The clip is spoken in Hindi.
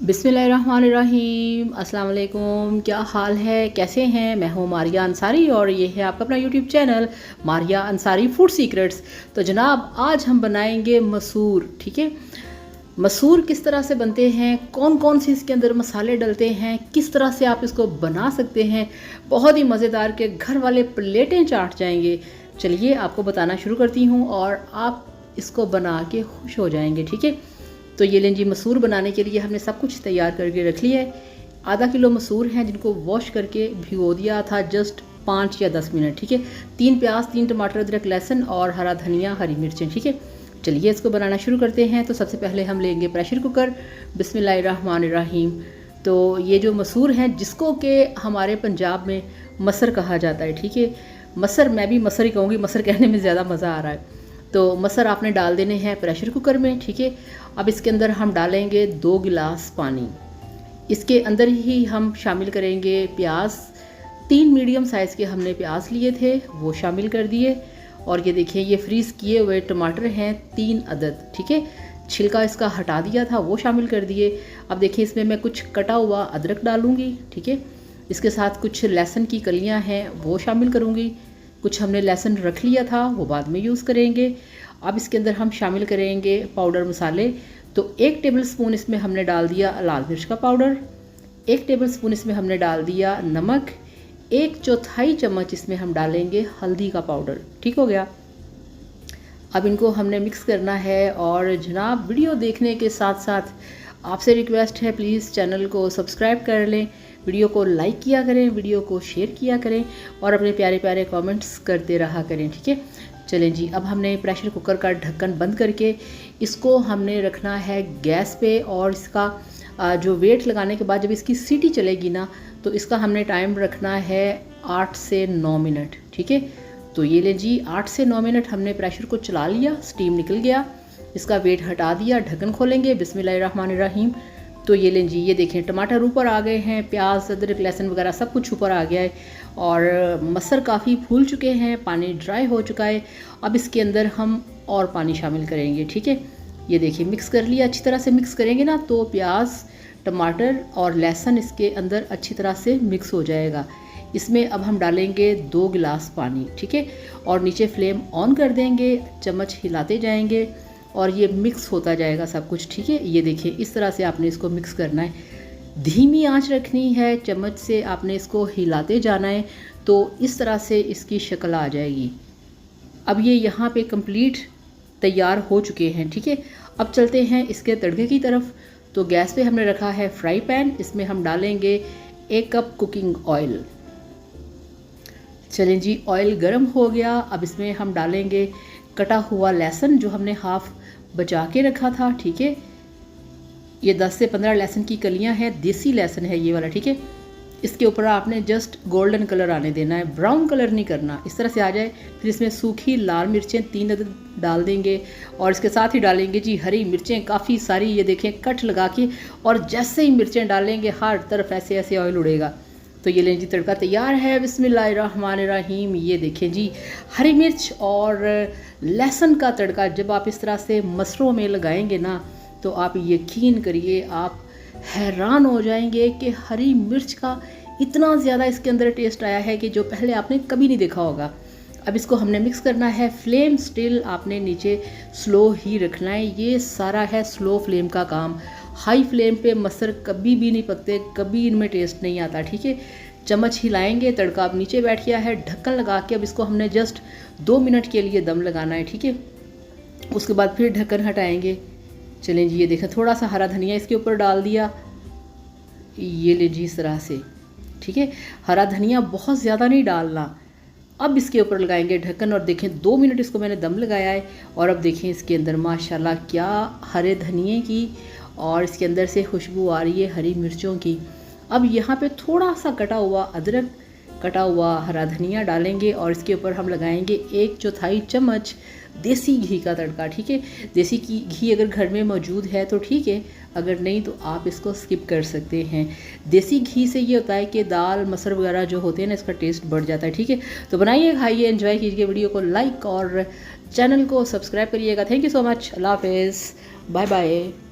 बिस्मिल्लाहिर्रहमानिर्रहीम। अस्सलाम वालेकुम। क्या हाल है, कैसे हैं? मैं हूँ मारिया अंसारी और ये है आपका अपना YouTube channel Maria Ansari food secrets. तो जनाब आज हम बनाएंगे मसूर। ठीक है, मसूर किस तरह से बनते हैं, कौन कौन से इसके अंदर मसाले डलते हैं, किस तरह से आप इसको बना सकते हैं, बहुत ही मज़ेदार के घर वाले प्लेटें चाट जाएंगे। चलिए आपको बताना शुरू करती हूँ और आप इसको बना के खुश हो जाएंगे। ठीक है, तो ये लें जी, मसूर बनाने के लिए हमने सब कुछ तैयार करके रख लिया है। आधा किलो मसूर हैं जिनको वॉश करके भिगो दिया था जस्ट 5 या 10 मिनट। ठीक है, 3 प्याज, 3 टमाटर, अदरक, लहसुन और हरा धनिया, हरी मिर्चें। ठीक है, चलिए इसको बनाना शुरू करते हैं। तो सबसे पहले हम लेंगे प्रेशर कुकर। बिस्मिल्लाहिर्रहमानिर्रहीम। तो ये जो मसूर हैं, जिसको कि हमारे पंजाब में मसर कहा जाता है। ठीक है, मसर, मैं भी मसर ही कहूँगी, मसर कहने में ज़्यादा मज़ा आ रहा है। तो मसर आपने डाल देने हैं प्रेशर कुकर में। ठीक है, अब इसके अंदर हम डालेंगे 2 गिलास पानी। इसके अंदर ही हम शामिल करेंगे प्याज। 3 मीडियम साइज़ के हमने प्याज लिए थे, वो शामिल कर दिए। और ये देखिए, ये फ्रीज़ किए हुए टमाटर हैं 3 अदद। ठीक है, छिलका इसका हटा दिया था, वो शामिल कर दिए। अब देखिए, इसमें मैं कुछ कटा हुआ अदरक डालूँगी। ठीक है, इसके साथ कुछ लहसुन की कलियाँ हैं, वो शामिल करूँगी। कुछ हमने लहसुन रख लिया था, वो बाद में यूज़ करेंगे। अब इसके अंदर हम शामिल करेंगे पाउडर मसाले। तो 1 टेबलस्पून इसमें हमने डाल दिया लाल मिर्च का पाउडर, 1 टेबलस्पून इसमें हमने डाल दिया नमक, 1/4 चम्मच इसमें हम डालेंगे हल्दी का पाउडर। ठीक हो गया। अब इनको हमने मिक्स करना है। और जनाब, वीडियो देखने के साथ साथ आपसे रिक्वेस्ट है, प्लीज़ चैनल को सब्सक्राइब कर लें, वीडियो को लाइक किया करें, वीडियो को शेयर किया करें और अपने प्यारे प्यारे कमेंट्स करते रहा करें। ठीक है, चलें जी, अब हमने प्रेशर कुकर का ढक्कन बंद करके इसको हमने रखना है गैस पे। और इसका जो वेट लगाने के बाद जब इसकी सीटी चलेगी ना, तो इसका हमने टाइम रखना है 8 से 9 मिनट। ठीक है, तो ये लें जी, 8 से 9 मिनट हमने प्रेशर को चला लिया, स्टीम निकल गया, इसका वेट हटा दिया। ढक्कन खोलेंगे। बिस्मिल्लाहिर्रहमानिर्रहीम। तो ये लें जी, ये देखें टमाटर ऊपर आ गए हैं, प्याज, अदरक, लहसुन वगैरह सब कुछ ऊपर आ गया है और मसर काफ़ी फूल चुके हैं, पानी ड्राई हो चुका है। अब इसके अंदर हम और पानी शामिल करेंगे। ठीक है, ये देखिए, मिक्स कर लिया। अच्छी तरह से मिक्स करेंगे ना, तो प्याज, टमाटर और लहसुन इसके अंदर अच्छी तरह से मिक्स हो जाएगा। इसमें अब हम डालेंगे 2 गिलास पानी। ठीक है, और नीचे फ्लेम ऑन कर देंगे, चम्मच हिलाते जाएंगे और ये मिक्स होता जाएगा सब कुछ। ठीक है, ये देखिए, इस तरह से आपने इसको मिक्स करना है, धीमी आंच रखनी है, चम्मच से आपने इसको हिलाते जाना है, तो इस तरह से इसकी शक्ल आ जाएगी। अब ये यहाँ पे कंप्लीट तैयार हो चुके हैं। ठीक है, अब चलते हैं इसके तड़के की तरफ। तो गैस पे हमने रखा है फ्राई पैन, इसमें हम डालेंगे 1 कप कुकिंग ऑयल। चलें जी, ऑयल गर्म हो गया। अब इसमें हम डालेंगे कटा हुआ लहसुन, जो हमने हाफ बचा के रखा था। ठीक है, ये 10 से 15 लहसुन की कलियां हैं, देसी लहसुन है ये वाला। ठीक है, इसके ऊपर आपने जस्ट गोल्डन कलर आने देना है, ब्राउन कलर नहीं करना, इस तरह से आ जाए। फिर इसमें सूखी लाल मिर्चें 3 अदद डाल देंगे और इसके साथ ही डालेंगे जी हरी मिर्चें काफ़ी सारी, ये देखें कट लगा के। और जैसे ही मिर्चें डालेंगे हर तरफ ऐसे ऐसे ऑयल उड़ेगा। तो ये लें जी, तड़का तैयार है। बिस्मिल्लाहिर्रहमानिर्रहीम। ये देखें जी, हरी मिर्च और लहसुन का तड़का जब आप इस तरह से मसरों में लगाएंगे ना, तो आप यकीन करिए, आप हैरान हो जाएंगे कि हरी मिर्च का इतना ज़्यादा इसके अंदर टेस्ट आया है कि जो पहले आपने कभी नहीं देखा होगा। अब इसको हमने मिक्स करना है। फ्लेम स्टिल आपने नीचे स्लो ही रखना है, ये सारा है स्लो फ्लेम का काम। हाई फ्लेम पे मसर कभी भी नहीं पकते, कभी इनमें टेस्ट नहीं आता। ठीक है, चम्मच हिलाएंगे, तड़का अब नीचे बैठ गया है। ढक्कन लगा के अब इसको हमने जस्ट 2 मिनट के लिए दम लगाना है। ठीक है, उसके बाद फिर ढक्कन हटाएंगे। चलें जी, ये देखें, थोड़ा सा हरा धनिया इसके ऊपर डाल दिया, ये ले जी, इस तरह से। ठीक है, हरा धनिया बहुत ज़्यादा नहीं डालना। अब इसके ऊपर लगाएंगे ढक्कन और देखें 2 मिनट इसको मैंने दम लगाया है। और अब देखें इसके अंदर माशाल्लाह क्या हरे धनिए की और इसके अंदर से खुशबू आ रही है हरी मिर्चों की। अब यहाँ पे थोड़ा सा कटा हुआ अदरक, कटा हुआ हरा धनिया डालेंगे और इसके ऊपर हम लगाएंगे 1/4 चम्मच देसी घी का तड़का। ठीक है, देसी घी अगर घर में मौजूद है तो ठीक है, अगर नहीं तो आप इसको स्किप कर सकते हैं। देसी घी से ये होता है कि दाल मसर वगैरह जो होते हैं ना, इसका टेस्ट बढ़ जाता है। ठीक है, तो बनाइए, खाइए, एंजॉय कीजिए, वीडियो को लाइक और चैनल को सब्सक्राइब करिएगा। Thank you so much. अल्लाह हाफिज़, बाय बाय।